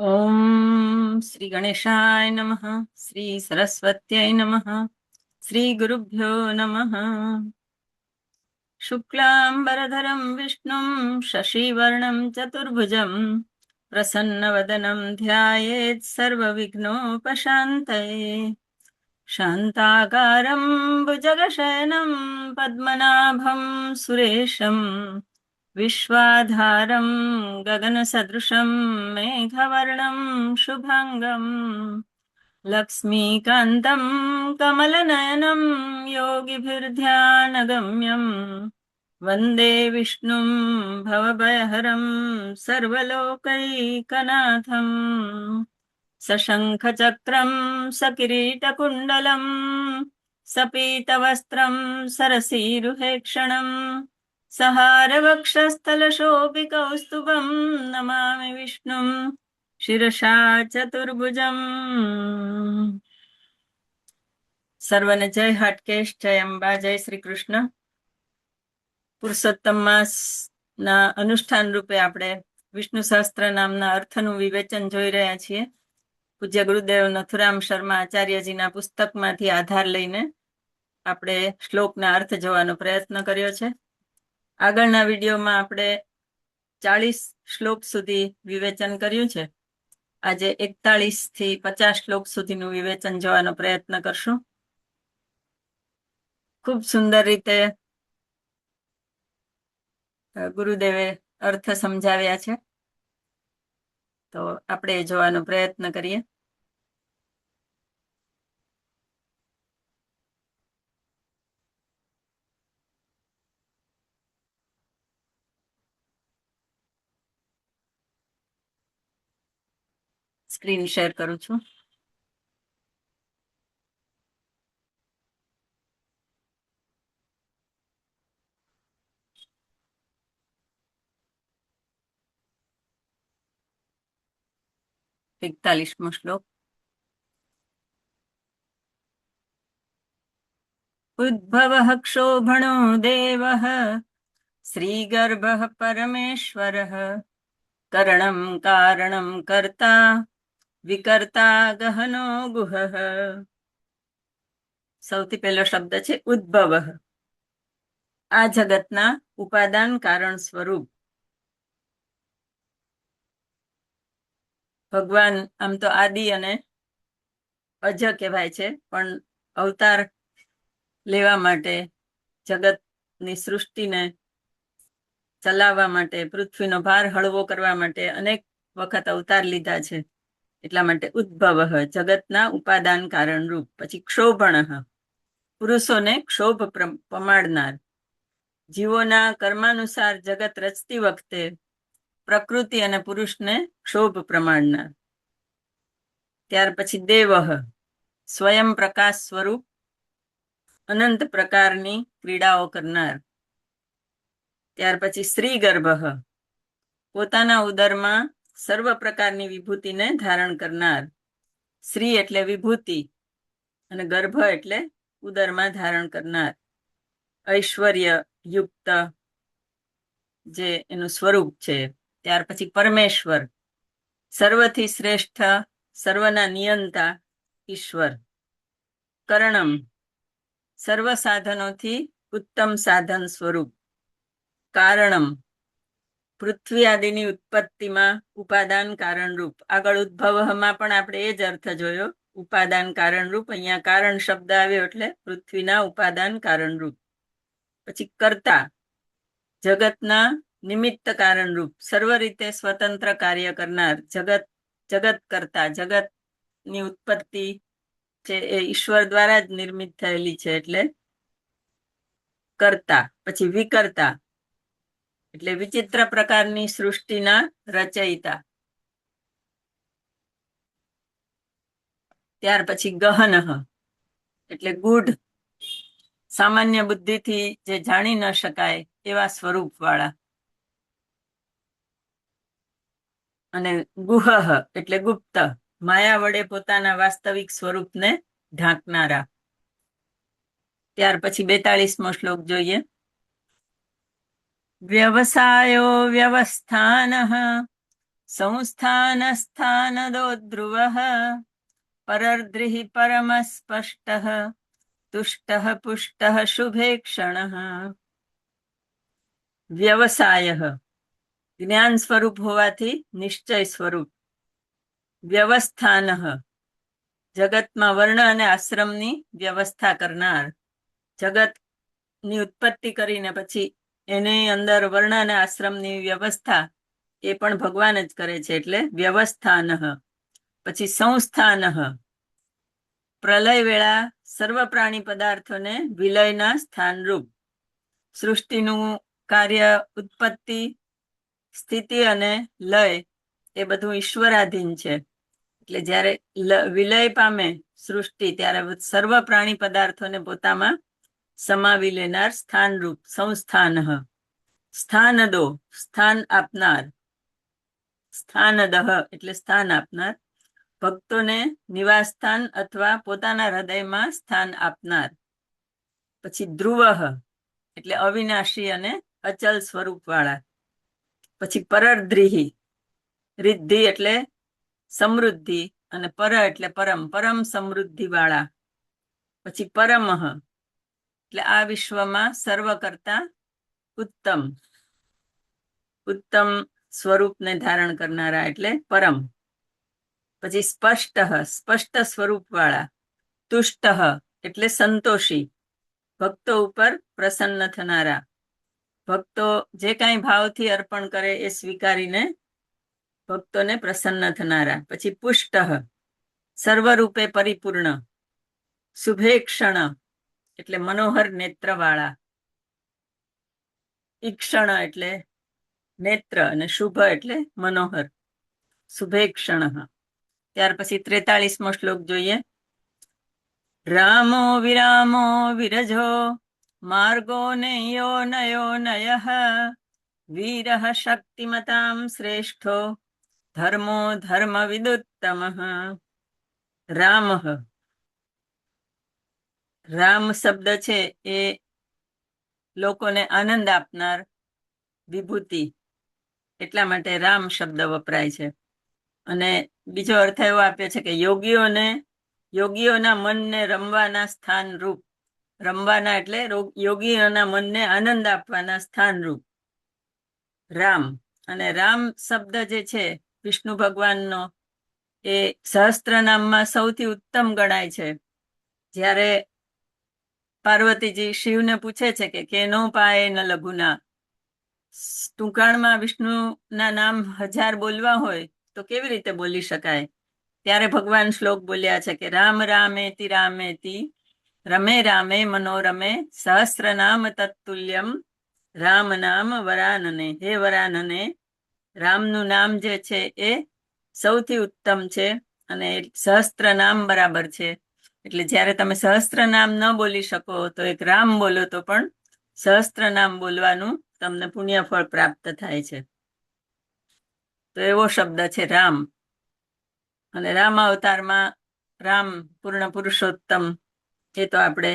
ઓમ શ્રી ગણેશાય નમઃ. શ્રી સરસ્વત્યય નમઃ. શ્રી ગુરુભ્યો નમઃ. શુક્લાંબરધરમ વિષ્ણુમ શશિવર્ણમ ચતુર્ભુજમ પ્રસન્નવદનમ ધ્યાયેત સર્વવિઘ્નોપશાંતયે. શાંતાકારમ ભુજગશયનમ પદ્મનાભમ સુરેશમ વિશ્વાધારમ ગગનસદૃશમ મેઘવર્ણમ શુભાંગમ લક્ષ્મીકાંતમ કમલનયનમ યોગીભીર્ધ્યાનગમ્યમ વંદે વિષ્ણું ભવભયહરમ સર્વલોકૈકનાથમ. સશંખચક્રમ સકિરીટકુંડલમ સપીતવસ્ત્રમ સરસીરુહેક્ષણમ સહારવક્ષસ્થલશોભિકૌસ્તુભમ નમામિ વિષ્ણું શિરસા ચતુર્ભુજમ. સર્વને જય હાટકેશ, જય અંબા, જય શ્રી કૃષ્ણ. પુરુષોત્તમ માસના અનુષ્ઠાન રૂપે આપણે વિષ્ણુ સહસ્ત્ર નામના અર્થનું વિવેચન જોઈ રહ્યા છીએ. પૂજ્ય ગુરુદેવ નથુરામ શર્મા આચાર્યજીના પુસ્તકમાંથી આધાર લઈને આપણે શ્લોકના અર્થ જોવાનો પ્રયત્ન કર્યો છે. આગળના વિડીયોમાં આપણે 40 શ્લોક સુધી વિવેચન કર્યું છે. આજે 41 થી 50 શ્લોક સુધીનું વિવેચન જોવાનો પ્રયત્ન કરશું. ખૂબ સુંદર રીતે ગુરુદેવે અર્થ સમજાવ્યા છે, તો આપણે જોવાનો પ્રયત્ન કરીએ. સ્ક્રીન શેર કરું છું. એકતાલીસમો શ્લોક. ઉદ્ભવઃ ક્ષોભણો દેવઃ શ્રીગર્ભઃ પરમેશ્વરઃ કરણમ કારણમ કર્તા વિકર્તા ગહનો ગુહઃ. સૌથી પહેલો શબ્દ છે ઉદ્ભવઃ. આ જગતના ઉપાદાન કારણ સ્વરૂપ. ભગવાન આમ તો આદિ અને અજ કહેવાય છે, પણ અવતાર લેવા માટે, જગતની સૃષ્ટિને ચલાવવા માટે, પૃથ્વીનો ભાર હળવો કરવા માટે અનેક વખત અવતાર લીધા છે. એટલા માટે ઉદ્ભવ, જગતના ઉપાદાન કારણ રૂપ. પછી ક્ષોભણ, પુરુષોને ક્ષોભ પમાડનાર. જીવોના કર્માનુસાર જગત રચતી વખતે પ્રકૃતિ અને પુરુષને ક્ષોભ પ્રમાણનાર. ત્યાર પછી દેવ, સ્વયં પ્રકાશ સ્વરૂપ, અનંત પ્રકારની ક્રીડાઓ કરનાર. ત્યાર પછી શ્રી ગર્ભ, પોતાના ઉદરમાં સર્વ પ્રકારની વિભૂતિને ધારણ કરનાર. શ્રી એટલે વિભૂતિ અને ગર્ભ એટલે ઉદરમાં ધારણ કરનાર. ઐશ્વર્ય યુક્ત જે એનું સ્વરૂપ છે. ત્યાર પછી પરમેશ્વર, સર્વથી શ્રેષ્ઠ, સર્વના નિયંતા ઈશ્વર. કરણમ, સર્વ સાધનોથી ઉત્તમ સાધન સ્વરૂપ. કારણમ, પૃથ્વી આદિની ઉત્પત્તિમાં ઉપાદાન કારણ રૂપ. આગળ ઉદ્ભવમાં પણ આપણે એ જ અર્થ જોયો, ઉપાદાન કારણ રૂપ. અહીંયા કારણ શબ્દ આવ્યો એટલે પૃથ્વીના ઉપાદાન કારણ રૂપ. પછી કર્તા, જગતના નિમિત્ત કારણ રૂપ, સર્વ રીતે સ્વતંત્ર કાર્ય કરનાર. જગત કરતા, જગતની ઉત્પત્તિ છે એ ઈશ્વર દ્વારા જ નિર્મિત થયેલી છે એટલે કર્તા. પછી વિકર્તા એટલે વિચિત્ર પ્રકારની સૃષ્ટિના રચયિતા. ત્યાર પછી ગહન એટલે ગૂઢ, સામાન્ય બુદ્ધિથી જે જાણી ન શકાય એવા સ્વરૂપ વાળા. અને ગુહ એટલે ગુપ્ત, માયા વડે પોતાના વાસ્તવિક સ્વરૂપને ઢાંકનારા. ત્યાર પછી 42મો શ્લોક જોઈએ. વ્યવસાયો વ્યવસ્થાનઃ સંસ્થાનસ્થાનદો ધ્રુવઃ પરર્દ્રિઃ પરમઃ સ્પષ્ટઃ તુષ્ટઃ પુષ્ટઃ શુભેક્ષણઃ. વ્યવસાયઃ જ્ઞાન સ્વરૂપ હોવાથી નિશ્ચય સ્વરૂપ. વ્યવસ્થાનઃ જગતમાં વર્ણ અને આશ્રમની વ્યવસ્થા કરનાર. જગતની ઉત્પત્તિ કરીને પછી એની અંદર વર્ણ અને આશ્રમની વ્યવસ્થા એ પણ ભગવાન જ કરે છે, એટલે વ્યવસ્થાનઃ. પછી સંસ્થાનઃ પ્રલય વેળા સર્વ પ્રાણી પદાર્થોને વિલયના સ્થાનરૂપ. સૃષ્ટિનું કાર્ય ઉત્પત્તિ, સ્થિતિ અને લય એ બધું ઈશ્વરાધીન છે. એટલે જ્યારે વિલય પામે સૃષ્ટિ ત્યારે સર્વ પ્રાણી પદાર્થોને પોતામાં સમાવી લેનાર સ્થાનરૂપ. સંસ્થાનઃ સ્થાનદો સ્થાન આપનાર. સ્થાનદઃ એટલે સ્થાન આપનાર. ભક્તોને નિવાસ સ્થાન અથવા પોતાના હૃદયમાં સ્થાન આપનાર. પછી ધ્રુવઃ એટલે અવિનાશી અને અચલ સ્વરૂપ વાળા. પછી પરર્દ્રિઃ રિદ્ધિ એટલે સમૃદ્ધિ અને પર એટલે પરમ, પરમ સમૃદ્ધિ વાળા. પછી પરમઃ એટલે આ વિશ્વમાં સર્વ કરતા ઉત્તમ, ઉત્તમ સ્વરૂપને ધારણ કરનારા એટલે પરમ. પછી સ્પષ્ટ સ્પષ્ટ સ્વરૂપ વાળા. તુષ્ટ એટલે સંતોષી, ભક્તો ઉપર પ્રસન્ન થનારા. ભક્તો જે કાંઈ ભાવથી અર્પણ કરે એ સ્વીકારીને ભક્તોને પ્રસન્ન થનારા. પછી પુષ્ટ સર્વરૂપે પરિપૂર્ણ. શુભેક્ષણ એટલે મનોહર નેત્ર વાળા. ઈક્ષણ એટલે નેત્ર અને શુભ એટલે મનોહર. શુભેક્ષણ. ત્યાર પછી 43મો શ્લોક જોઈએ. રામો વિરામો વિરજો માર્ગો નયો નયો નયઃ વીરઃ શક્તિમતાં શ્રેષ્ઠો ધર્મો ધર્મ વિદુત્તમઃ. રામઃ રામ શબ્દ છે એ લોકોને આનંદ આપનાર વિભૂતિ, એટલા માટે રામ શબ્દ વપરાય છે. અને બીજો અર્થ એવો આપ્યો છે કે યોગીઓના મનને રમવાના સ્થાન રૂપ. રમવાના એટલે યોગીઓના મનને આનંદ આપવાના સ્થાન રૂપ રામ. અને રામ શબ્દ જે છે વિષ્ણુ ભગવાનનો એ સહસ્ત્ર નામમાં સૌથી ઉત્તમ ગણાય છે. જ્યારે પાર્વતીજી શિવને પૂછે છે કે કેનો પાએ ન લઘુના, ટૂંકાણમાં વિષ્ણુના નામ 1000 બોલવા હોય તો કેવી રીતે બોલી શકાય? ત્યારે ભગવાન શ્લોક બોલ્યા છે કે રામ રામેતિ રામેતિ રમે રામે મનોરમે સહસ્ર નામ તત્તુલ્યમ રામ નામ વરાનને. હે વરાનને, રામનું નામ જે છે એ સૌથી ઉત્તમ છે અને સહસ્ત્ર નામ બરાબર છે. એટલે જ્યારે તમે સહસ્ત્ર નામ ન બોલી શકો તો એક રામ બોલો તો પણ સહસ્ત્ર નામ બોલવાનું તમને પુણ્યફળ પ્રાપ્ત થાય છે. તો એવો શબ્દ છે રામ. અને રામ અવતારમાં રામ પૂર્ણ પુરુષોત્તમ એ તો આપણે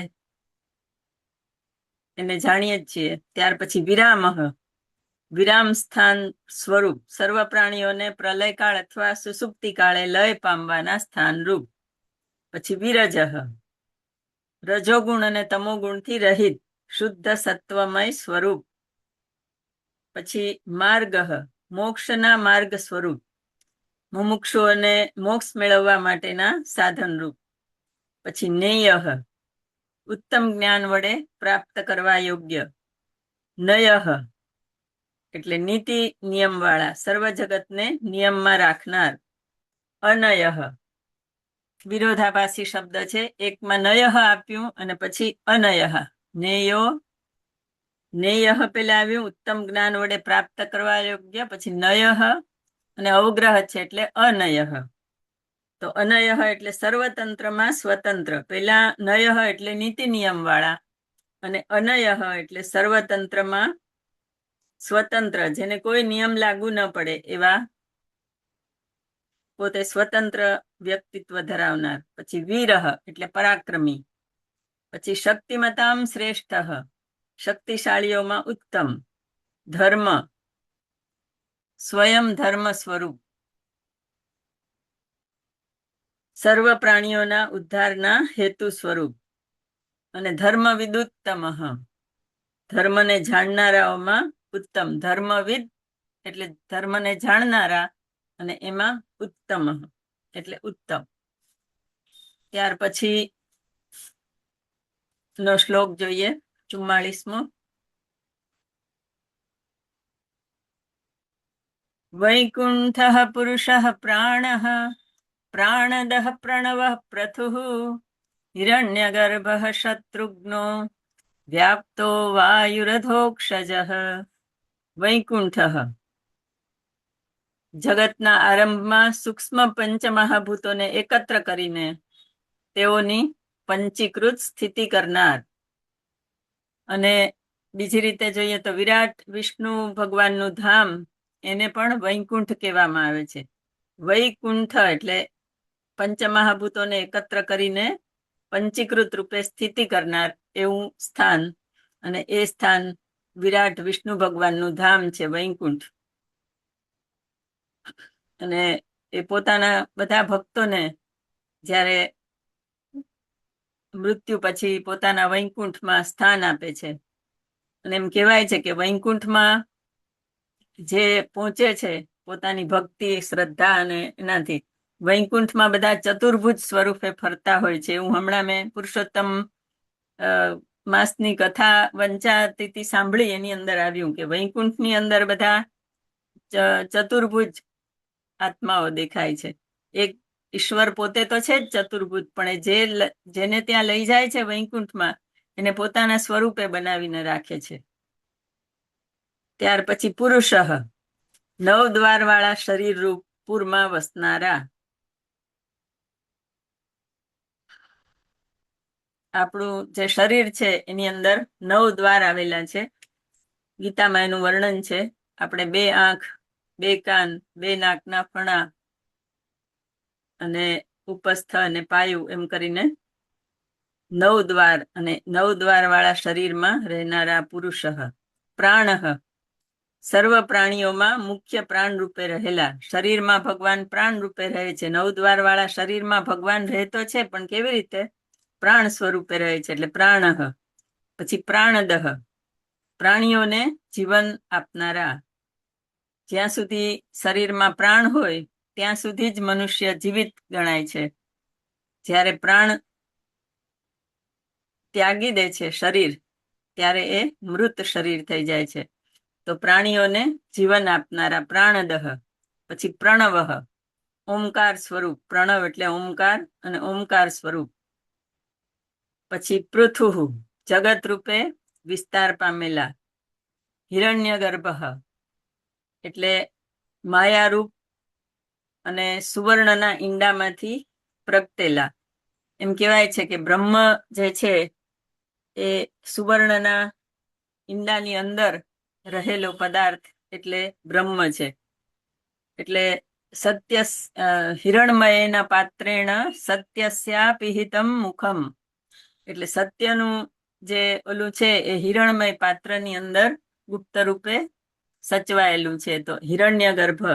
એને જાણીએ જ છીએ. ત્યાર પછી વિરામઃ વિરામ સ્થાન સ્વરૂપ. સર્વ પ્રાણીઓને પ્રલયકાળ અથવા સુસુપ્તિ કાળે લય પામવાના સ્થાન રૂપ. પછી વિરજઃ રજોગુણ અને તમોગુણથી રહિત શુદ્ધ સત્વમય સ્વરૂપ. પછી માર્ગઃ મોક્ષના માર્ગ સ્વરૂપ. મુમુક્ષુઓને મોક્ષ મેળવવા માટેના સાધન રૂપ. પછી નેયઃ ઉત્તમ જ્ઞાન વડે પ્રાપ્ત કરવા યોગ્ય. નયઃ એટલે નીતિ નિયમ વાળા, સર્વ જગતને નિયમમાં રાખનાર. અનયઃ વિરોધાભાસી શબ્દ છે. એકમાં નયઃ આપ્યું અને પછી અનયઃ. નેયઃ પેલા આવ્યું ઉત્તમ જ્ઞાન વડે પ્રાપ્ત કરવા યોગ્ય, પછી નયઃ અને અવગ્રહ છે એટલે અનયઃ. તો અનયઃ એટલે સર્વતંત્રમાં સ્વતંત્ર. પેલા નયઃ એટલે નીતિ નિયમ વાળા અને અનયઃ એટલે સર્વતંત્રમાં સ્વતંત્ર, જેને કોઈ નિયમ લાગુ ન પડે એવા પોતે સ્વતંત્ર વ્યક્તિત્વ ધરાવનાર. પછી વીરઃ એટલે પરાક્રમી. પછી શક્તિમતામ શ્રેષ્ઠ શક્તિશાળીઓમાં ઉત્તમ. ધર્મ સ્વયં ધર્મ સ્વરૂપ, સર્વ પ્રાણીઓના ઉદ્ધારના હેતુ સ્વરૂપ, અને ધર્મ વિદુત્તમ, ધર્મને જાણનારાઓમાં ઉત્તમ. ધર્મવિદ એટલે ધર્મને જાણનારા, અને એમાં ઉત્તમ એટલે ઉત્તમ. ત્યાર પછી નો શ્લોક જોઈએ, 44મો. વૈકુંઠઃ પુરુષઃ પ્રાણઃ પ્રાણદઃ પ્રણવઃ પ્રથુઃ હિરણ્યગર્ભઃ શત્રુઘ્નો વ્યાપ્તો વાયુરધોક્ષજઃ. વૈકુંઠઃ જગતના આરંભમાં સૂક્ષ્મ પંચમહાભૂતોને એકત્ર કરીને તેઓની પંચીકૃત સ્થિતિ કરનાર. અને બીજી રીતે જોઈએ તો વિરાટ વિષ્ણુ ભગવાનનું ધામ, એને પણ વૈકુંઠ કહેવામાં આવે છે. વૈકુંઠ એટલે પંચમહાભૂતોને એકત્ર કરીને પંચીકૃત રૂપે સ્થિતિ કરનાર એવું સ્થાન, અને એ સ્થાન વિરાટ વિષ્ણુ ભગવાનનું ધામ છે, વૈકુંઠ. અને એ પોતાના બધા ભક્તોને જ્યારે મૃત્યુ પછી પોતાના વૈકુંઠમાં સ્થાન આપે છે. અને એમ કહેવાય છે કે વૈકુંઠમાં જે પહોંચે છે પોતાની ભક્તિ, શ્રદ્ધા અને એનાથી, વૈકુંઠમાં બધા ચતુર્ભુજ સ્વરૂપે ફરતા હોય છે. એવું હમણાં મેં પુરુષોત્તમ માસની કથા વંચાતી સાંભળી, એની અંદર આવ્યું કે વૈકુંઠની અંદર બધા ચતુર્ભુજ આત્માઓ દેખાય છે. એક ઈશ્વર પોતે તો છે જ ચતુર્ભુજ, પણ જેને ત્યાં લઈ જાય છે વૈકુંઠમાં, એને પોતાના સ્વરૂપે બનાવીને રાખે છે. ત્યાર પછી પુરુષઃ, 9 દ્વાર વાળા શરીર રૂપ પૂરમાં વસનારા. આપણું જે શરીર છે એની અંદર 9 દ્વાર આવેલા છે. ગીતામાં એનું વર્ણન છે. આપણે 2 આંખ, 2 કાન, 2 નાકના ફણા અને ઉપસ્થ અને પાયું એમ કરીને 9 દ્વાર, અને 9 દ્વાર વાળા શરીરમાં રહેનારા પુરુષઃ. પ્રાણઃ, સર્વ પ્રાણીઓમાં મુખ્ય પ્રાણ રૂપે રહેલા. શરીરમાં ભગવાન પ્રાણ રૂપે રહે છે. 9 દ્વાર વાળા શરીરમાં ભગવાન રહેતો છે, પણ કેવી રીતે? પ્રાણ સ્વરૂપે રહે છે, એટલે પ્રાણઃ. પછી પ્રાણદઃ, પ્રાણીઓને જીવન આપનારા. જ્યાં સુધી શરીરમાં પ્રાણ હોય ત્યાં સુધી જ મનુષ્ય જીવિત ગણાય છે. જ્યારે પ્રાણ ત્યાગી દે છે શરીર, ત્યારે એ મૃત શરીર થઈ જાય છે. તો પ્રાણીઓને જીવન આપનારા પ્રાણદઃ. પછી પ્રણવઃ, ઓમકાર સ્વરૂપ. પ્રણવ એટલે ઓમકાર, અને ઓમકાર સ્વરૂપ. પછી પૃથુઃ, જગત રૂપે વિસ્તાર પામેલા. હિરણ્યગર્ભઃ એટલે માયારૂપ અને સુવર્ણના ઈંડામાંથી પ્રગટેલા. એમ કહેવાય છે કે બ્રહ્મ જે છે એ સુવર્ણના ઈંડાની અંદર રહેલો પદાર્થ એટલે બ્રહ્મ છે. એટલે સત્ય હિરણમયેના પાત્રેણ સત્યસ્યાપિહિતમ મુખમ. એટલે સત્યનું જે ઓલું છે એ હિરણમય પાત્રની અંદર ગુપ્ત રૂપે સચવાયેલું છે. તો હિરણ્યગર્ભ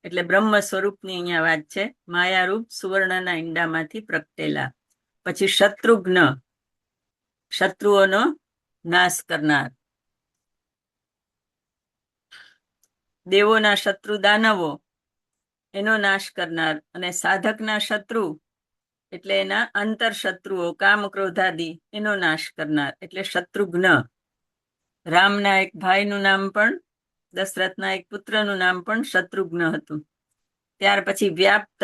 એટલે બ્રહ્મ સ્વરૂપની અહીંયા વાત છે. માયારૂપ સુવર્ણના ઈંડામાંથી પ્રગટેલા. પછી શત્રુઘ્ન, શત્રુઓનો નાશ કરનાર. દેવોના શત્રુ દાનવો, એનો નાશ કરનાર. અને સાધકના શત્રુ એટલે એના અંતર શત્રુઓ, કામ ક્રોધાદી, એનો નાશ કરનાર, એટલે શત્રુઘ્ન. રામના એક ભાઈનું નામ પણ, દશરથના એક પુત્રનું નામ પણ શત્રુઘ્ન હતું. ત્યાર પછી વ્યાપ્ત,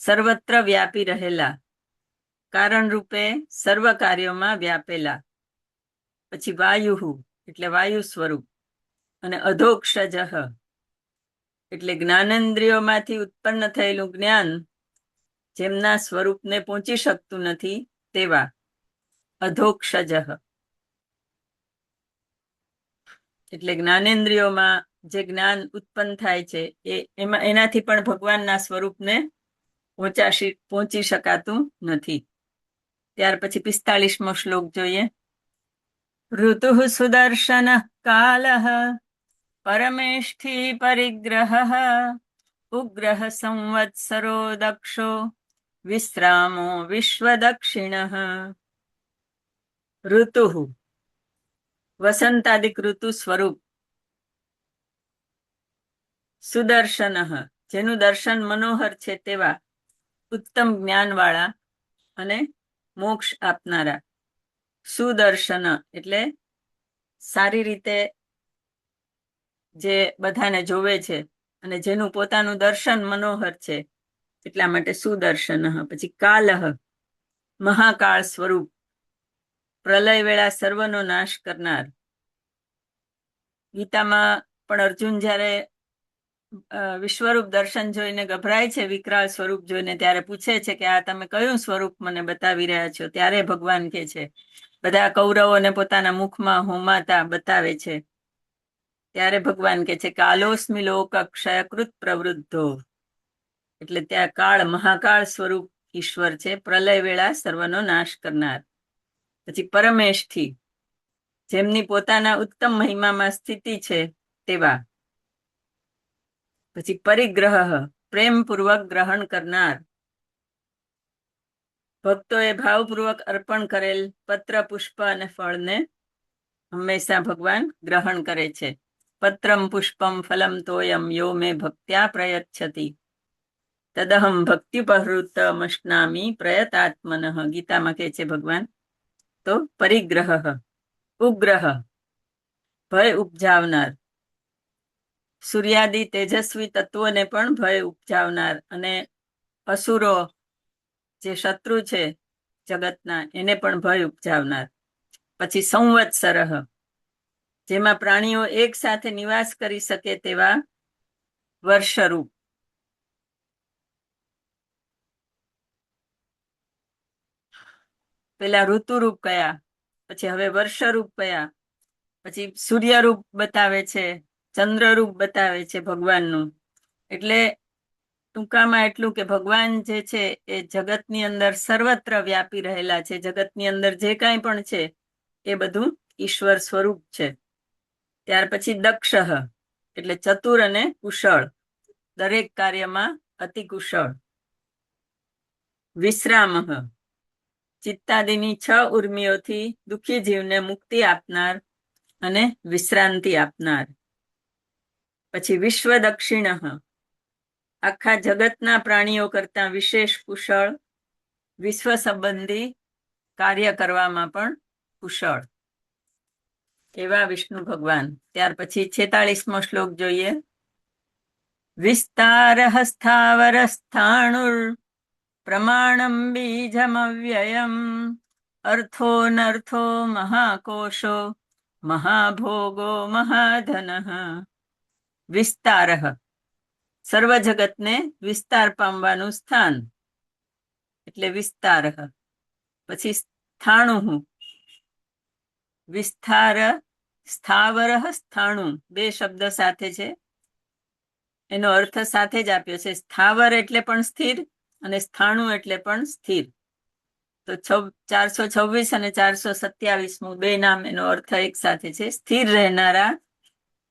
સર્વત્ર વ્યાપી રહેલા, કારણ રૂપે સર્વ કાર્યોમાં વ્યાપેલા. પછી વાયુ એટલે વાયુ સ્વરૂપ. અને અધોક્ષજ એટલે જ્ઞાનેન્દ્રિયોમાંથી ઉત્પન્ન થયેલું જ્ઞાન જેમના સ્વરૂપને પહોંચી શકતું નથી તેવા. અધોક્ષજ એટલે જ્ઞાનેન્દ્રિયોમાં જે જ્ઞાન ઉત્પન્ન થાય છે એનાથી પણ ભગવાનના સ્વરૂપને પહોંચી શકાતું નથી. ત્યાર પછી 45મો શ્લોક જોઈએ. ઋતુ સુદર્શન કાલઃ પરમેષ્ઠી પરિગ્રહ ઉગ્રહ સંવત્સરો દક્ષો વિશ્રામો વિશ્વદક્ષિણ ઋતુ વસંતાદિક ઋતુ સ્વરૂપ સુદર્શન જેનું દર્શન મનોહર છે તેવા ઉત્તમ જ્ઞાનવાળા અને મોક્ષ આપનારા. સુદર્શન એટલે સારી રીતે જે બધાને જોવે છે અને જેનું પોતાનું દર્શન મનોહર છે એટલા માટે સુદર્શન. પછી કાલહ મહાકાળ સ્વરૂપ, પ્રલય વેળા સર્વનો નાશ કરનાર. ગીતામાં પણ અર્જુન જ્યારે વિશ્વરૂપ દર્શન જોઈને ગભરાય છે, વિકરાળ સ્વરૂપ જોઈને, ત્યારે પૂછે છે કે આ તમે કયું સ્વરૂપ મને બતાવી રહ્યા છો? ત્યારે ભગવાન કે છે, બધા કૌરવોને પોતાના મુખમાં હોમાતા બતાવે છે ત્યારે ભગવાન કે છે કાલોસ્મિ લોક ક્ષયકૃત પ્રવૃદ્ધો, એટલે ત્યાં કાળ મહાકાળ સ્વરૂપ ઈશ્વર છે, પ્રલય વેળા સર્વનો નાશ કરનાર. પછી પરમેષ્ઠી જેમની પોતાના ઉત્તમ મહિમામાં સ્થિતિ છે તેવા. પછી પરિગ્રહ પ્રેમપૂર્વક ગ્રહણ કરનાર, ભક્તોએ ભાવપૂર્વક અર્પણ કરેલ પત્ર પુષ્પ અને ફળને હંમેશા ભગવાન ગ્રહણ કરે છે. પત્રમ પુષ્પમ ફલમ તોયમ યો મે ભક્ત્યા પ્રયચ્છતિ તદહમ ભક્તિપહૃતમશ્નામી પ્રયતાત્મન, ગીતામાં કહે છે ભગવાન. તો પરિગ્રહ ઉગ્રહ ભય ઉપજાવનાર, સૂર્યાદિ તેજસ્વી તત્વોને પણ ભય ઉપજાવનાર અને અસુરો જે શત્રુ છે જગતના એને પણ ભય ઉપજાવનાર. પછી સંવત્સર જેમાં પ્રાણીઓ એક સાથે નિવાસ કરી શકે તેવા વર્ષરૂપ. પેલા ઋતુરૂપ કયા, પછી હવે વર્ષરૂપ કયા, પછી સૂર્યરૂપ બતાવે છે, ચંદ્રરૂપ બતાવે છે ભગવાનનું. એટલે ટૂંકામાં એટલું કે ભગવાન જે છે એ જગતની અંદર સર્વત્ર વ્યાપી રહેલા છે. જગતની અંદર જે કાંઈ પણ છે એ બધું ઈશ્વર સ્વરૂપ છે. ત્યાર પછી દક્ષ એટલે ચતુર અને કુશળ, દરેક કાર્યમાં અતિ કુશળ. વિશ્રામ ચિત્તાદિની 6 ઉર્મિઓથી દુઃખી જીવને મુક્તિ આપનાર અને વિશ્રાંતિ આપનાર. પછી વિશ્વ દક્ષિણ આખા જગતના પ્રાણીઓ કરતા વિશેષ કુશળ, વિશ્વ સંબંધી કાર્ય કરવામાં પણ કુશળ એવા વિષ્ણુ ભગવાન. ત્યાર પછી 46મો શ્લોક જોઈએ. વિસ્તાર સ્થાવર સ્થાણુર પ્રમાણમ બીજમવ્યયમ અર્થો નર્થો મહાકોશો મહાભોગો મહાધન. વિસ્તાર સર્વ જગતને વિસ્તાર પામવાનું સ્થાન એટલે વિસ્તાર. પછી સ્થાણુ વિસ્તાર, સ્થાવર સ્થાણુ બે શબ્દ સાથે છે, એનો અર્થ સાથે જ આપ્યો છે. સ્થાવર એટલે પણ સ્થિર અને સ્થાણુ એટલે પણ સ્થિર. તો 426 અને 427 બે નામ એનો અર્થ એક સાથે છે. સ્થિર રહેનારા,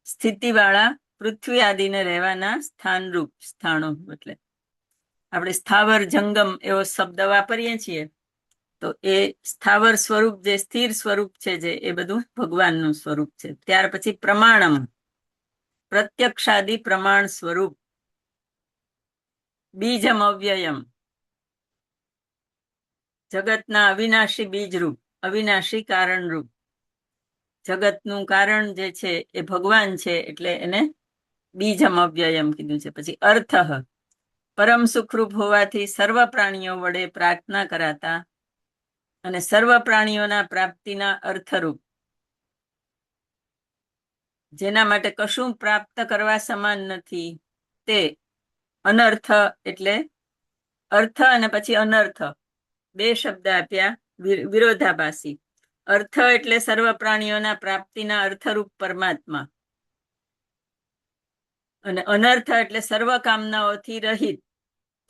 સ્થિતિવાળા, પૃથ્વી આદિને રહેવાના સ્થાનરૂપ સ્થાણો. એટલે આપણે સ્થાવર જંગમ એવો શબ્દ વાપરીએ છીએ તો એ સ્થાવર સ્વરૂપ જે સ્થિર સ્વરૂપ છે જે એ બધું ભગવાનનું સ્વરૂપ છે. ત્યાર પછી પ્રમાણમ પ્રત્યક્ષાદિ પ્રમાણ સ્વરૂપ. બીજમ અવ્યયમ જગતના અવિનાશી બીજરૂપ, અવિનાશી કારણરૂપ. જગતનું કારણ જે છે એ ભગવાન છે એટલે એને બીજમ અવ્યયમ કીધું છે. પછી અર્થ પરમ સુખરૂપ હોવાથી સર્વ પ્રાણીઓ વડે પ્રાર્થના કરાતા અને સર્વ પ્રાણીઓના પ્રાપ્તિના અર્થરૂપ, જેના માટે કશું પ્રાપ્ત કરવા સમાન નથી તે. અનર્થ એટલે અર્થ અને પછી અનર્થ બે શબ્દ આપ્યા વિરોધાભાસી. અર્થ એટલે સર્વ પ્રાણીઓના પ્રાપ્તિના અર્થરૂપ પરમાત્મા અને અનર્થ એટલે સર્વ કામનાઓથી રહિત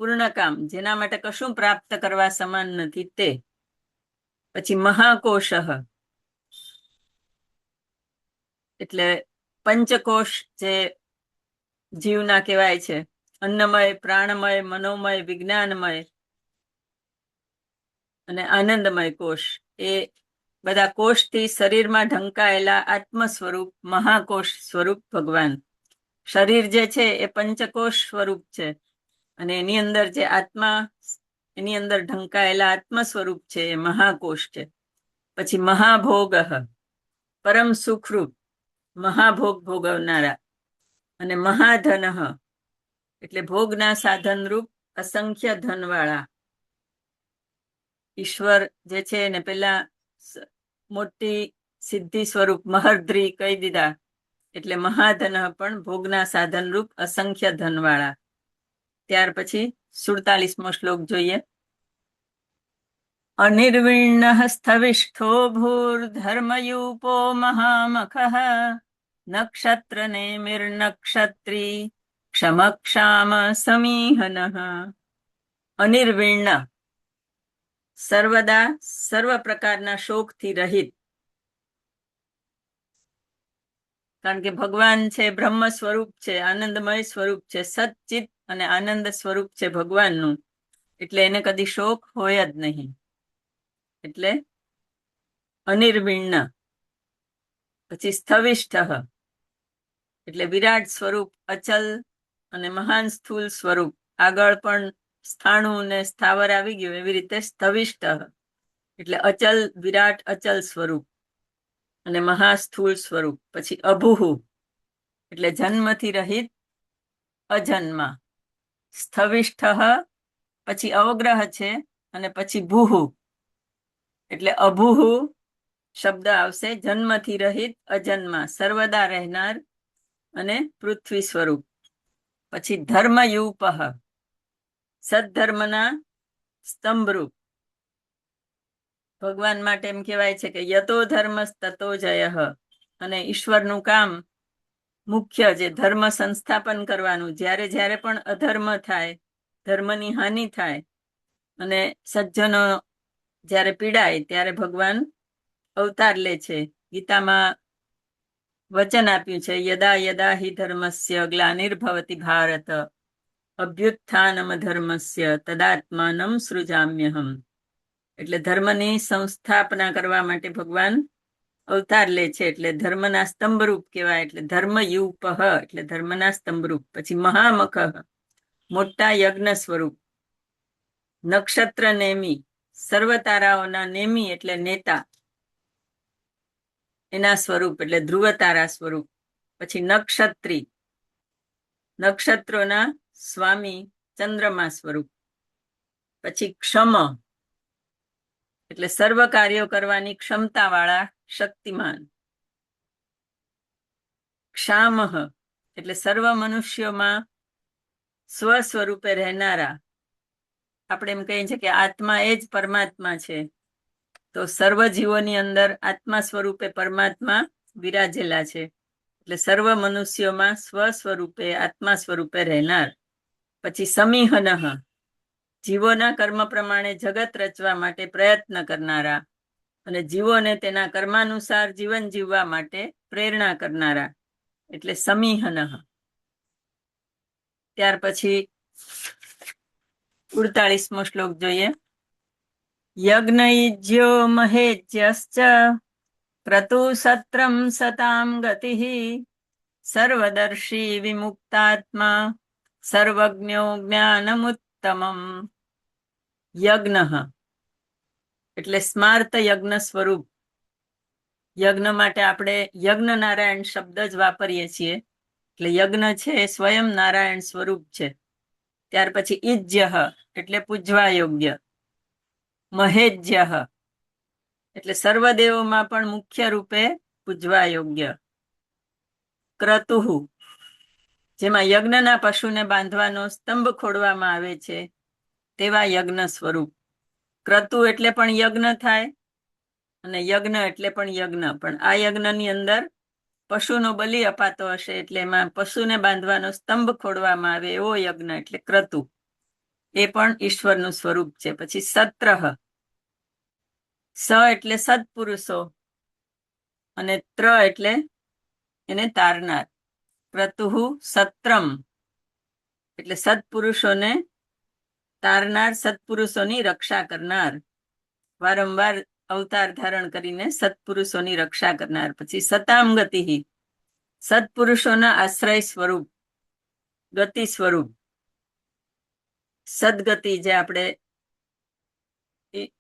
પૂર્ણ કામ, જેના માટે કશું પ્રાપ્ત કરવા સમાન નથી તે. પછી મહાકોશ એટલે પંચકોશ જે જીવના કહેવાય છે, અન્નમય, પ્રાણમય, મનોમય, વિજ્ઞાનમય અને આનંદમય કોષ, એ બધા કોષથી શરીરમાં ઢંકાયેલા આત્મ સ્વરૂપ મહાકોષ સ્વરૂપ ભગવાન. શરીર જે છે એ પંચકોશ સ્વરૂપ છે, અને એની અંદર જે આત્મા, એની અંદર ઢંકાયેલા આત્મ સ્વરૂપ છે એ મહાકોશ છે. પછી મહાભોગ, પરમ સુખરૂપ, મહાભોગ ભોગવનારા, અને મહાધન એટલે ભોગના સાધન રૂપ અસંખ્ય ધનવાળા. ઈશ્વર જે છે એને પેલા મોટી સિદ્ધિ સ્વરૂપ મહર્દ્રી કહી દીધા, એટલે મહાધન પણ ભોગના સાધન રૂપ અસંખ્ય ધનવાળા. ત્યાર પછી 47મો શ્લોક જોઈએ. અનિર્વિણ્ણ સ્થવિષ્ઠો ભૂર્ધર્મયુપો મહામખઃ નક્ષત્ર નેમિર્નક્ષત્રી ક્ષમક્ષામ સમીહનઃ. અનિર્વિણ્ણ, સર્વદા સર્વ પ્રકારના શોકથી રહિત. કારણ કે ભગવાન છે બ્રહ્મ સ્વરૂપ છે, આનંદમય સ્વરૂપ છે, સચ્ચિત અને આનંદ સ્વરૂપ છે ભગવાનનું, એટલે એને કદી શોક હોય જ નહીં. એટલે અનિર્વિણ્ણ. પછી સ્થવિષ્ઠ એટલે વિરાટ સ્વરૂપ, અચલ અને મહાન સ્થૂલ સ્વરૂપ. આગળ પણ સ્થાણું ને સ્થાવર આવી ગયું, એવી રીતે સ્થવિષ્ઠ એટલે અચલ, વિરાટ અચલ સ્વરૂપ અને મહાસ્થૂળ સ્વરૂપ. પછી અભુહુ એટલે જન્મથી રહિત, અજન્મા. સ્થવિષ્ઠ પછી અવગ્રહ છે, અને પછી ભૂહુ એટલે અભુહુ શબ્દ આવશે, જન્મથી રહિત, અજન્મા, સર્વદા રહેનાર અને પૃથ્વી સ્વરૂપ. પછી ધર્મયુપ, સદ્ધર્મના સ્તંભરૂપ. ભગવાન માટે એમ કહેવાય છે કે યતો ધર્મ તતો જય, અને ઈશ્વરનું કામ મુખ્ય જે ધર્મ સંસ્થાપન કરવાનું, જ્યારે જ્યારે પણ અધર્મ થાય, ધર્મની હાનિ થાય અને સજ્જનો જ્યારે પીડાય, ત્યારે ભગવાન અવતાર લે છે. ગીતામાં વચન આપ્યું છે, યદા યદા હિ ધર્મસ્ય ગ્લાનિર્ભવતિ ભારત અભ્યુત્થાનમ ધર્મસ્ય તદાત્માનમ સૃજામ્યહમ. એટલે ધર્મની સંસ્થાપના કરવા માટે ભગવાન અવતાર લે છે, એટલે ધર્મના સ્તંભરૂપ કહેવાય. એટલે ધર્મયુપ એટલે ધર્મના સ્તંભરૂપ. પછી મહામખ મોટા યજ્ઞ સ્વરૂપ. નક્ષત્ર નેમી સર્વ તારાઓના નેમી એટલે નેતા, એના સ્વરૂપ એટલે ધ્રુવ તારા સ્વરૂપ. પછી નક્ષત્રી નક્ષત્રોના સ્વામી ચંદ્રમા સ્વરૂપ. પછી ક્ષમ એટલે સર્વ કાર્યો કરવાની ક્ષમતા વાળા શક્તિમાન. ક્ષામહ એટલે સર્વ મનુષ્યોમાં સ્વ સ્વરૂપે રહેનારા. આપણે એમ કહીએ છીએ કે આત્મા એ જ પરમાત્મા છે, તો સર્વ જીવોની અંદર આત્મા સ્વરૂપે પરમાત્મા વિરાજેલા છે, એટલે સર્વ મનુષ્યોમાં સ્વ સ્વરૂપે આત્મા સ્વરૂપે રહેનાર. પછી સમીહનઃ જીવોના કર્મ પ્રમાણે જગત રચવા માટે પ્રયત્ન કરનારા, અને જીવોને તેના કર્માનુસાર જીવન જીવવા માટે પ્રેરણા કરનારા, એટલે સમીહનઃ. ત્યાર પછી 48મો શ્લોક જોઈએ. યજ્ઞઈજ્યો મહેજ્યશ્ચ ક્રતુ સત્રમ સતામ ગતિ સર્વદર્શી વિમુક્તાત્મા સર્વજ્ઞો જ્ઞાનમુત્તમમ. યજ્ઞ એટલે સ્માર્ત યજ્ઞ સ્વરૂપ. યજ્ઞ માટે આપણે યજ્ઞ નારાયણ શબ્દ જ વાપરીએ છીએ, એટલે યજ્ઞ છે એ સ્વયં નારાયણ સ્વરૂપ છે. ત્યાર પછી ઈજ્ય એટલે પૂજવા યોગ્ય. મહેજ્ય એટલે સર્વદેવોમાં પણ મુખ્ય રૂપે પૂજવા યોગ્ય. ક્રતુહુ જેમાં યજ્ઞના પશુને બાંધવાનો સ્તંભ ખોડવામાં આવે છે, તેવા યજ્ઞ સ્વરૂપ. ક્રતુ એટલે પણ યજ્ઞ થાય, અને યજ્ઞ એટલે પણ યજ્ઞ, પણ આ યજ્ઞની અંદર પશુનો બલિ અપાતો હશે, એટલે એમાં પશુને બાંધવાનો સ્તંભ ખોડવામાં આવે એવો યજ્ઞ એટલે ક્રતુ. એ પણ ઈશ્વરનું સ્વરૂપ છે. પછી સત્રહ સ એટલે સત્પુરુષો, અને ત્ર એટલે એને તારનાર. ક્રતુઃ સત્રમ એટલે સત્પુરુષોને તારનાર, સત્પુરુષોની રક્ષા કરનાર, વારંવાર અવતાર ધારણ કરીને સત્પુરુષોની રક્ષા કરનાર. પછી સતામ ગતિ, સત્પુરુષોના આશ્રય સ્વરૂપ, ગતિ સ્વરૂપ. સદગતિ જે આપણે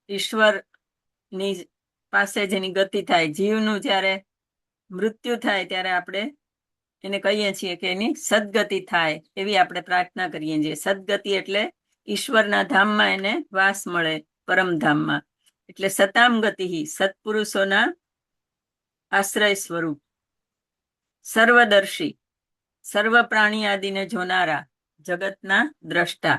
ઈશ્વરની પાસે જેની ગતિ થાય, જીવનું જ્યારે મૃત્યુ થાય ત્યારે આપણે એને કહીએ છીએ કે એની સદગતિ થાય, એવી આપણે પ્રાર્થના કરીએ છીએ. સદગતિ એટલે ઈશ્વરના ધામમાં એને વાસ મળે, પરમધામમાં. એટલે સતામ ગતિ, સત્પુરુષોના આશ્રય સ્વરૂપ. સર્વદર્શી, સર્વ પ્રાણી આદિને જોનારા, જગતના દ્રષ્ટા.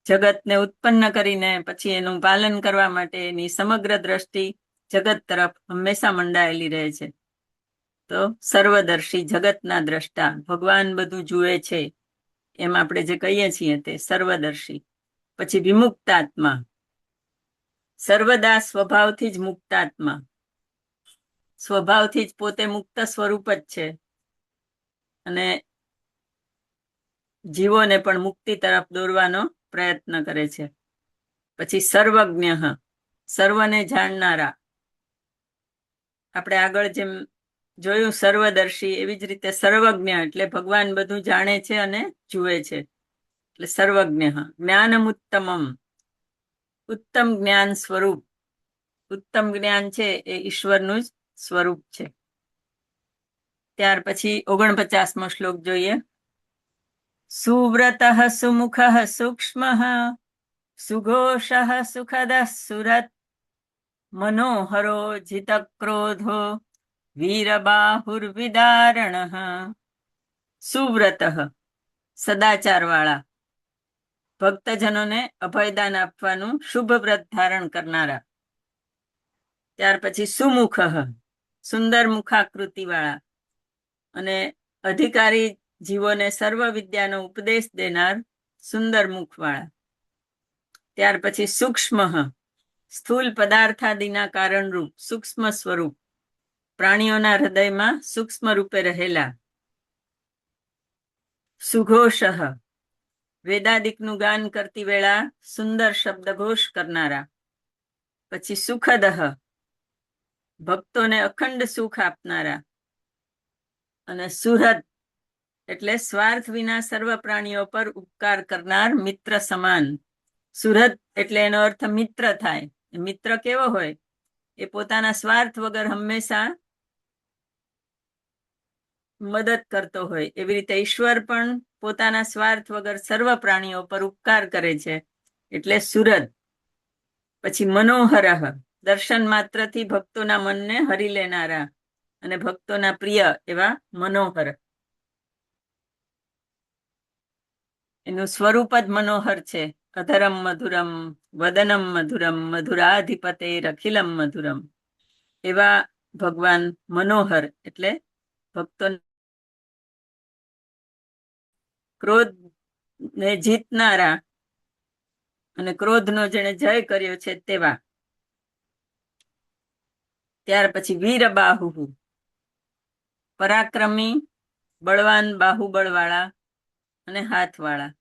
જગતને ઉત્પન્ન કરીને પછી એનું પાલન કરવા માટે એની સમગ્ર દ્રષ્ટિ જગત તરફ હંમેશા મંડાયેલી રહે છે. તો સર્વદર્શી, જગતના દ્રષ્ટા, ભગવાન બધું જુએ છે એમ આપણે જે કહીએ છીએ તે સર્વદર્શી. પછી વિમુક્તાત્મા, સર્વદા સ્વભાવથી જ મુક્તાત્મા, સ્વભાવથી જ પોતે મુક્ત સ્વરૂપ જ છે અને જીવોને પણ મુક્તિ તરફ દોરવાનો પ્રયત્ન કરે છે. પછી સર્વજ્ઞ, સર્વને જાણનારા. આપણે આગળ જેમ જોયું સર્વદર્શી, એવી જ રીતે સર્વજ્ઞ એટલે ભગવાન બધું જાણે છે અને જુએ છે. એટલે સર્વજ્ઞ. જ્ઞાનમ ઉત્તમમ, ઉત્તમ જ્ઞાન સ્વરૂપ. ઉત્તમ જ્ઞાન છે એ ઈશ્વરનું જ સ્વરૂપ છે. ત્યાર પછી 49મો શ્લોક જોઈએ. સુવ્રતઃ સુમુખઃ સૂક્ષ્મઃ સુઘોષઃ સુખદઃ સુરત મનોહરો જિતક્રોધો વીરબાહુર્વિદારણઃ. સુવ્રતઃ સદાચાર વાળા, ભક્તજનોને અભયદાન આપવાનું શુભ વ્રત ધારણ કરનારા. ત્યાર પછી સુમુખ, સુંદર મુખાકૃતિ વાળા અને અધિકારી જીવોને સર્વ વિદ્યાનો ઉપદેશ દેનાર સુંદર મુખ વાળા. ત્યાર પછી સૂક્ષ્મ, સ્થૂલ પદાર્થાદિના કારણરૂપ સૂક્ષ્મ સ્વરૂપ, પ્રાણીઓના હૃદયમાં સૂક્ષ્મ રૂપે રહેલા. સુઘોષ, વેદાદિકનું ગાન કરતી વેળા સુંદર શબ્દઘોષ કરનારા. પછી સુખદ, ભક્તોને અખંડ સુખ આપનારા. અને સુહૃદ એટલે સ્વાર્થ વિના સર્વ પ્રાણીઓ પર ઉપકાર કરનાર, મિત્ર સમાન. સુહૃદ એટલે એનો અર્થ મિત્ર થાય. મિત્ર કેવો હોય? એ પોતાના સ્વાર્થ વગર હંમેશા મદદ કરતો હોય. એવી રીતે ઈશ્વર પણ પોતાના સ્વાર્થ વગર સર્વ પ્રાણીઓ પર ઉપકાર કરે છે, એટલે સુહૃદ. પછી મનોહર, દર્શન માત્રથી ભક્તોના મનને હરી લેનારા અને ભક્તોના પ્રિય એવા મનોહર. એનું સ્વરૂપ જ મનોહર છે. અધરમ મધુરમ વદનમ મધુરમ મધુરાધિપતે અખિલમ મધુરમ. એવા ભગવાન મનોહર એટલે ભક્તો ક્રોધને જીતનારા અને ક્રોધનો જેણે જય કર્યો છે તેવા. ત્યાર પછી વીરબાહુ, પરાક્રમી, બળવાન બાહુબળ વાળા અને હાથવાળા.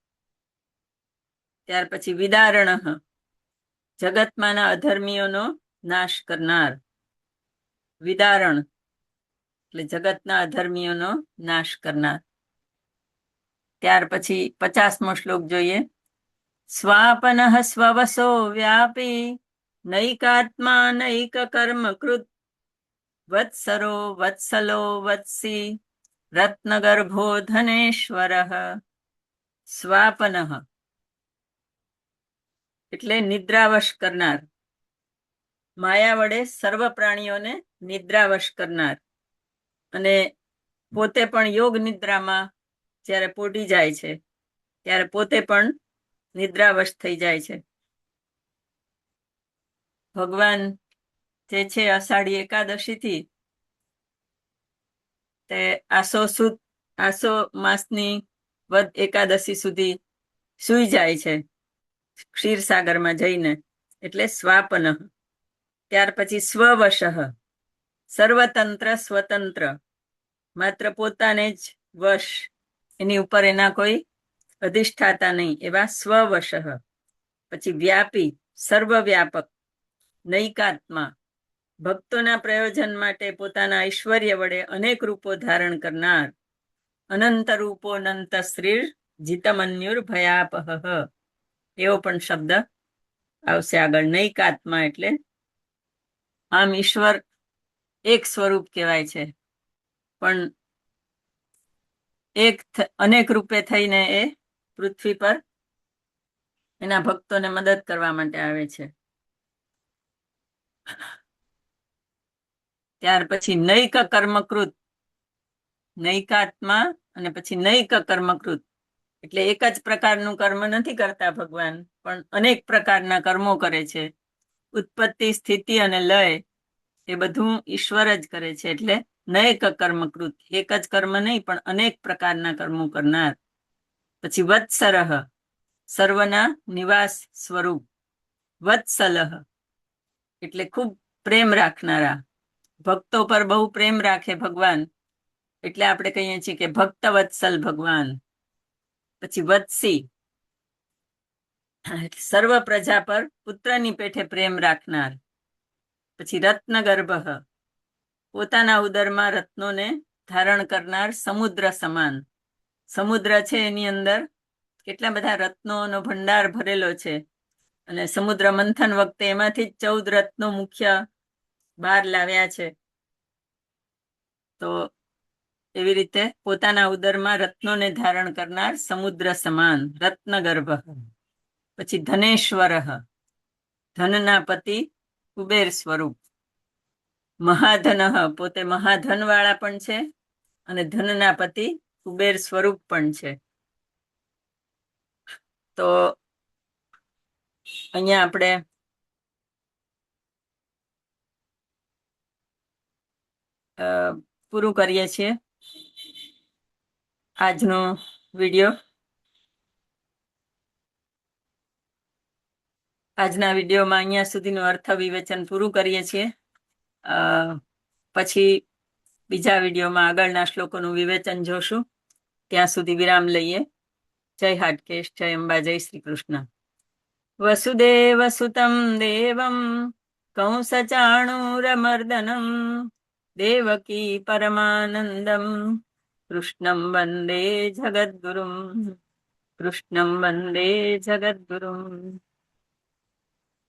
ત્યાર પછી વિદારણ, જગતમાંના અધર્મીઓનો નાશ કરનાર. વિદારણ એટલે જગતના અધર્મીઓનો નાશ કરનાર. ત્યાર પછી 50મો શ્લોક જોઈએ. સ્વાપનઃ સ્વવસો વ્યાપી નૈકાત્મા નૈક કર્મ કૃત વત્સરો વત્સલો વત્સી રત્નગર્ભો ધનેશ્વર. સ્વાપનઃ એટલે નિદ્રાવશ કરનાર, માયા વડે સર્વ પ્રાણીઓને નિદ્રાવશ કરનાર અને પોતે પણ યોગ નિદ્રામાં જ્યારે પોઢી જાય છે ત્યારે પોતે પણ નિદ્રાવશ થઈ જાય છે. ભગવાન જે છે અષાઢી એકાદશીથી તે આસો માસની વદ એકાદશી સુધી સૂઈ જાય છે ક્ષીરસાગરમાં જઈને, એટલે સ્વાપન. ત્યાર પછી સ્વવશ, સર્વતંત્ર સ્વતંત્ર, માત્ર પોતાને જ વશ, એની ઉપર એના કોઈ અધિષ્ઠાતા નહીં એવા સ્વવશ. પછી વ્યાપી, સર્વવ્યાપક, નૈકાત્મા, ભક્તોના પ્રયોજન માટે પોતાના ઐશ્વર્ય વડે અનેક રૂપો ધારણ કરનાર, અનંત રૂપો અનંત શ્રીર જીતમન્યુર ભયાપહ, એવો પણ શબ્દ આવશે આગળ. નૈકાત્મા એટલે આમ ઈશ્વર એક સ્વરૂપ કહેવાય છે, પણ અનેક રૂપે થઈને એ પૃથ્વી પર એના ભક્તોને મદદ કરવા માટે આવે છે. ત્યાર પછી નૈક કર્મકૃત, નૈકાત્મા અને પછી નૈક કર્મકૃત એટલે એક જ પ્રકારનું કર્મ નથી કરતા ભગવાન, પણ અનેક પ્રકારના કર્મો કરે છે. ઉત્પત્તિ, સ્થિતિ અને લય એ બધું ઈશ્વર જ કરે છે. એટલે નૈક કર્મકૃત, એક જ કર્મ નહીં પણ અનેક પ્રકારના કર્મો કરનાર. પછી વત્સરહ, સર્વના નિવાસ સ્વરૂપ. વત્સલહ એટલે ખૂબ પ્રેમ રાખનારા, ભક્તો પર બહુ પ્રેમ રાખે ભગવાન, એટલે આપણે કહીએ છીએ કે ભક્ત વત્સલ ભગવાન. પછી વત્સી, સર્વ પ્રજા પર પુત્રની પેઠે પ્રેમ રાખનાર. પછી રત્નગર્ભ, પોતાના ઉદરમાં રત્નોને ધારણ કરનાર, સમુદ્ર સમાન. સમુદ્ર છે એની અંદર કેટલા બધા રત્નોનો ભંડાર ભરેલો છે, અને સમુદ્ર મંથન વખતે એમાંથી 14 રત્નો મુખ્ય બહાર લાવ્યા છે. તો એવી રીતે પોતાના ઉદરમાં રત્નોને ધારણ કરનાર, સમુદ્ર સમાન, રત્નગર્ભ. પછી ધનેશ્વર, ધનના પતિ, કુબેર સ્વરૂપ. મહાધન, પોતે મહાધન વાળા પણ છે અને ધનના પતિ કુબેર સ્વરૂપ પણ છે. તો અહીંયા આપણે પૂરું કરીએ છીએ આજનો વિડીયો. આજના વિડીયોમાં અહીંયા સુધીનું અર્થ વિવેચન પૂરું કરીએ છીએ. પછી બીજા વિડીયોમાં આગળના શ્લોકોનું વિવેચન જોશું. ત્યાં સુધી વિરામ લઈએ. જય હાટકેશ, જય અંબા, જય શ્રી કૃષ્ણ. વસુદેવ સુતમ દેવમ કંસચાણૂરમર્દનમ દેવકી પરમાનંદમ કૃષ્ણમ વંદે જગદ્ગુરુમ, કૃષ્ણમ વંદે જગદ્ગુરુમ.